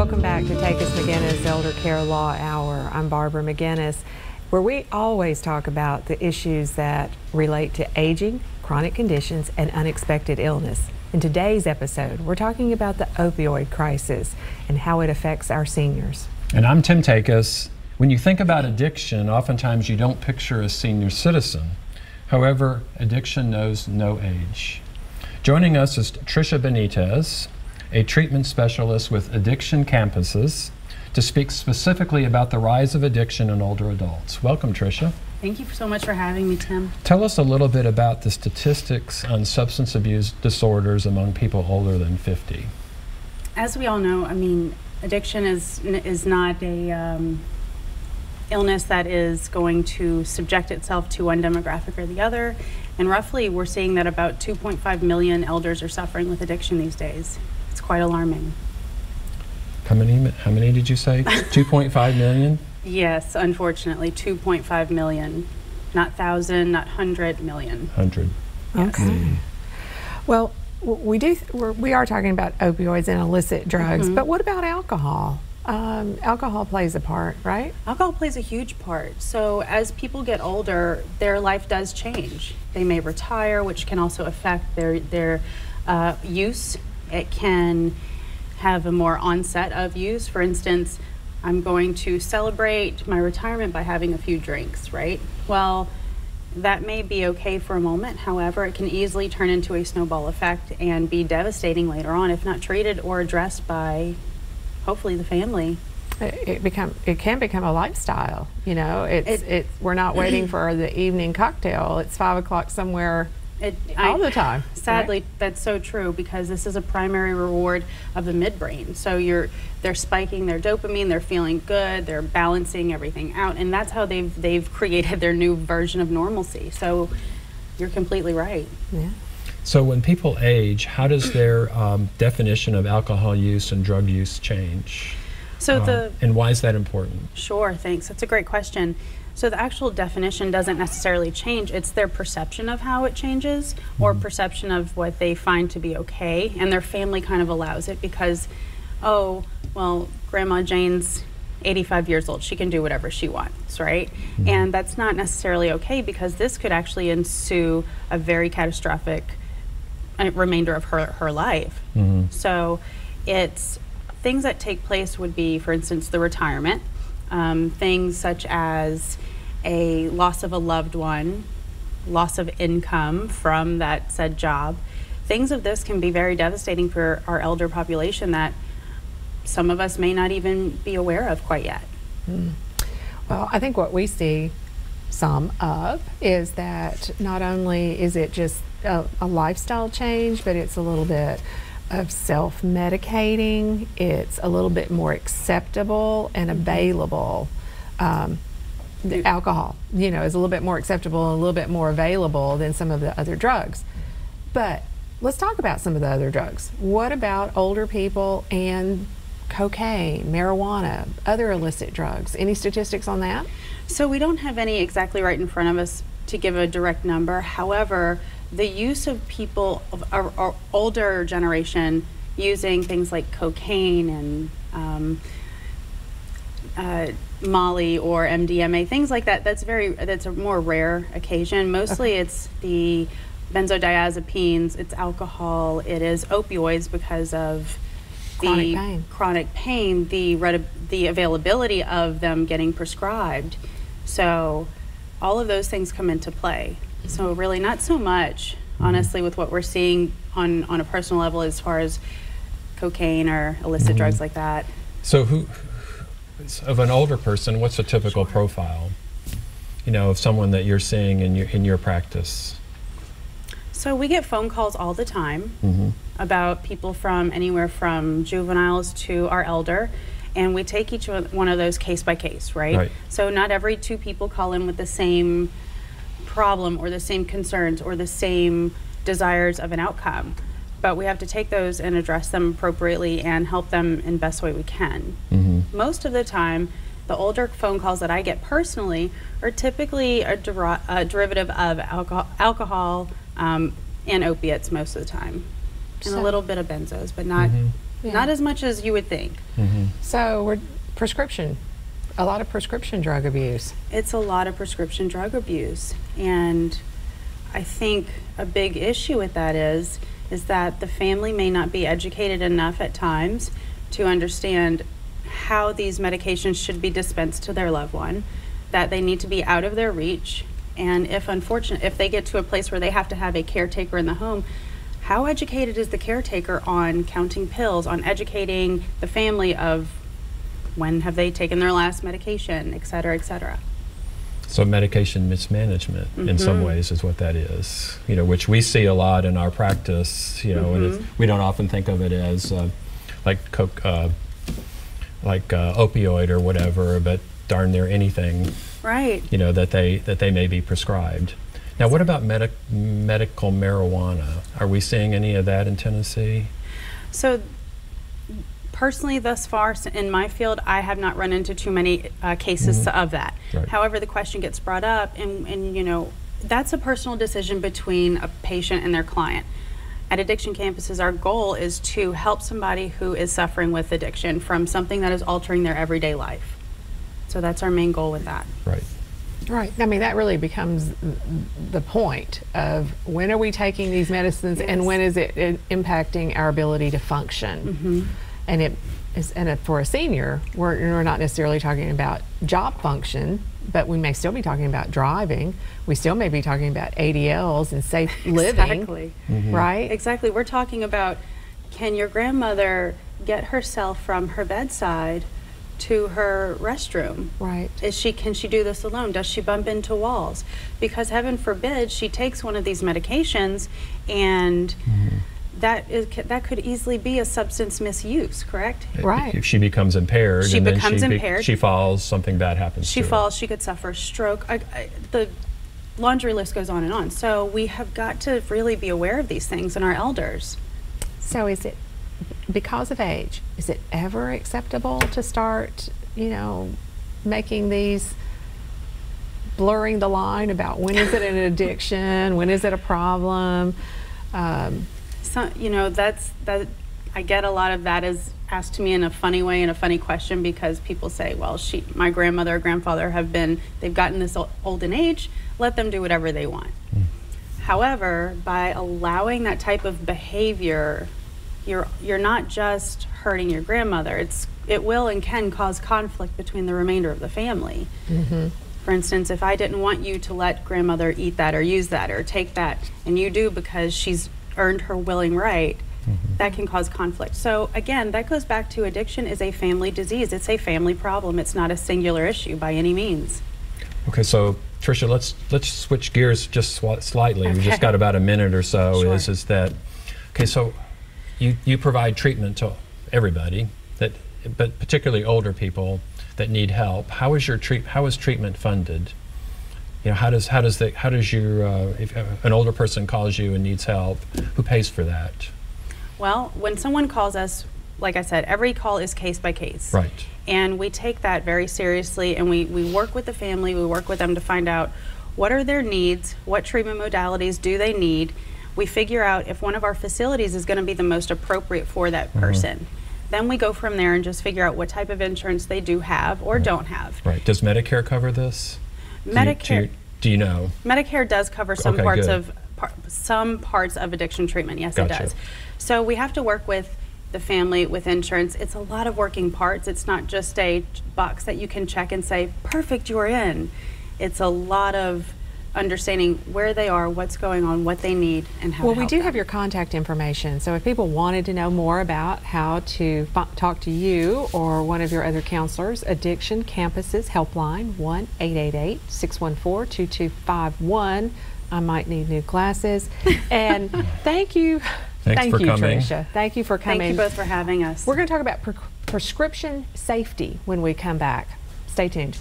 Welcome back to Takacs McGinnis Elder Care Law Hour. I'm Barbara McGinnis, where we always talk about the issues that relate to aging, chronic conditions, and unexpected illness. In today's episode, we're talking about the opioid crisis and how it affects our seniors. And I'm Tim Takacs. When you think about addiction, oftentimes you don't picture a senior citizen. However, addiction knows no age. Joining us is Tricia Benitez, a treatment specialist with Addiction Campuses, to speak specifically about the rise of addiction in older adults. Welcome, Tricia. Thank you so much for having me, Tim. Tell us a little bit about the statistics on substance abuse disorders among people older than 50. As we all know, addiction is not a illness that is going to subject itself to one demographic or the other. And roughly, we're seeing that about 2.5 million elders are suffering with addiction these days. It's quite alarming. How many did you say? 2.5 million? Yes, unfortunately, 2.5 million. Not 1,000, not 100 million. 100. Yes. Okay. Well, we are talking about opioids and illicit drugs, but what about alcohol? Alcohol plays a part, right? Alcohol plays a huge part. So as people get older, their life does change. They may retire, which can also affect their use. It can have a more onset of use. For instance, I'm going to celebrate my retirement by having a few drinks, right? Well, that may be okay for a moment. However, it can easily turn into a snowball effect and be devastating later on if not treated or addressed by, hopefully, the family. It can become a lifestyle. You know, we're not waiting for the evening cocktail. It's 5 o'clock somewhere all the time. Sadly, right? That's so true, because this is a primary reward of the midbrain. So they're spiking their dopamine, they're feeling good, they're balancing everything out, and that's how they've created their new version of normalcy. So you're completely right. Yeah. So when people age, how does their definition of alcohol use and drug use change? So and why is that important? Sure, thanks. That's a great question. So the actual definition doesn't necessarily change. It's their perception of how it changes, or perception of what they find to be okay, and their family kind of allows it because, oh, well, Grandma Jane's 85 years old. She can do whatever she wants, right? And that's not necessarily okay, because this could actually ensue a very catastrophic remainder of her life. So it's things that take place would be, for instance, the retirement, things such as a loss of a loved one, loss of income from that said job. Things of this can be very devastating for our elder population that some of us may not even be aware of quite yet. Well, I think what we see some of is that not only is it just a lifestyle change, but it's a little bit of self-medicating. It's a little bit more acceptable and available. The alcohol, you know, is a little bit more acceptable and a little bit more available than some of the other drugs. But let's talk about some of the other drugs. What about older people and cocaine, marijuana, other illicit drugs? Any statistics on that? So we don't have any exactly right in front of us to give a direct number. However, the use of people of our older generation using things like cocaine and Molly or MDMA, things like that, that's a more rare occasion. Mostly it's the benzodiazepines, it's alcohol, it is opioids because of the chronic pain, the availability of them getting prescribed. So all of those things come into play. So really not so much, honestly, with what we're seeing on a personal level as far as cocaine or illicit drugs like that. So of an older person, what's a typical profile, you know, of someone that you're seeing in your practice? So we get phone calls all the time about people from anywhere from juveniles to our elder, and we take each one of those case by case, right? So not every two people call in with the same problem or the same concerns or the same desires of an outcome, but we have to take those and address them appropriately and help them in best way we can. Most of the time, the older phone calls that I get personally are typically a derivative of alcohol and opiates most of the time, and a little bit of benzos, but not Yeah. Not as much as you would think. So we're a lot of prescription drug abuse. It's a lot of prescription drug abuse. And I think a big issue with that is that the family may not be educated enough at times to understand how these medications should be dispensed to their loved one, that they need to be out of their reach. And if they get to a place where they have to have a caretaker in the home, how educated is the caretaker on counting pills, on educating the family of when have they taken their last medication, et cetera, et cetera. So medication mismanagement in some ways is what that is, which we see a lot in our practice, and we don't often think of it as like opioid or whatever, but darn near anything, right? That they may be prescribed. Now, what about medical marijuana? Are we seeing any of that in Tennessee? So, personally, thus far in my field, I have not run into too many cases of that. Right. However, the question gets brought up, and that's a personal decision between a patient and their client. At Addiction Campuses, our goal is to help somebody who is suffering with addiction from something that is altering their everyday life. So that's our main goal with that. Right. Right. I mean, that really becomes the point of when are we taking these medicines and when is it impacting our ability to function. And for a senior, we're not necessarily talking about job function, but we may still be talking about driving. We still may be talking about ADLs and safe living. Exactly. Right? Exactly. We're talking about, can your grandmother get herself from her bedside to her restroom? Right. Can she do this alone? Does she bump into walls? Because heaven forbid she takes one of these medications and that could easily be a substance misuse, correct? Right. If she becomes impaired, she falls, something bad happens to her. She falls, she could suffer a stroke. The laundry list goes on and on. So we have got to really be aware of these things in our elders. So is it, because of age, is it ever acceptable to start, making these, blurring the line about when is it an addiction, when is it a problem? So, I get a lot of that is asked to me in a funny way, in a funny question, because people say, well, my grandmother or grandfather they've gotten this old in age, let them do whatever they want. However, by allowing that type of behavior, you're not just hurting your grandmother. It will and can cause conflict between the remainder of the family. For instance, if I didn't want you to let grandmother eat that or use that or take that, and you do because she's earned her willing right, that can cause conflict. So again, that goes back to addiction is a family disease. It's a family problem. It's not a singular issue by any means. Okay, so Tricia, let's switch gears just slightly. We've just got about a minute or so. Sure. Is that okay? So you provide treatment to everybody, but particularly older people that need help. How is treatment funded? How does if an older person calls you and needs help, who pays for that? Well, when someone calls us, like I said, every call is case by case. Right. And we take that very seriously, and we work with the family, we work with them to find out what are their needs, what treatment modalities do they need. We figure out if one of our facilities is going to be the most appropriate for that person. Then we go from there and just figure out what type of insurance they do have or don't have. Right. Does Medicare cover this? Medicare. Do you know? Medicare does cover some parts of addiction treatment. Yes, Gotcha. It does. So we have to work with the family with insurance. It's a lot of working parts. It's not just a box that you can check and say, perfect, you're in. It's a lot of understanding where they are, what's going on, what they need, and how to help we do them. have your contact information. So if people wanted to know more about how to talk to you or one of your other counselors, Addiction Campuses Helpline, 1-888-614-2251. I might need new glasses. And thank you. Thanks for coming. Tricia. Thank you for coming. Thank you both for having us. We're going to talk about prescription safety when we come back. Stay tuned.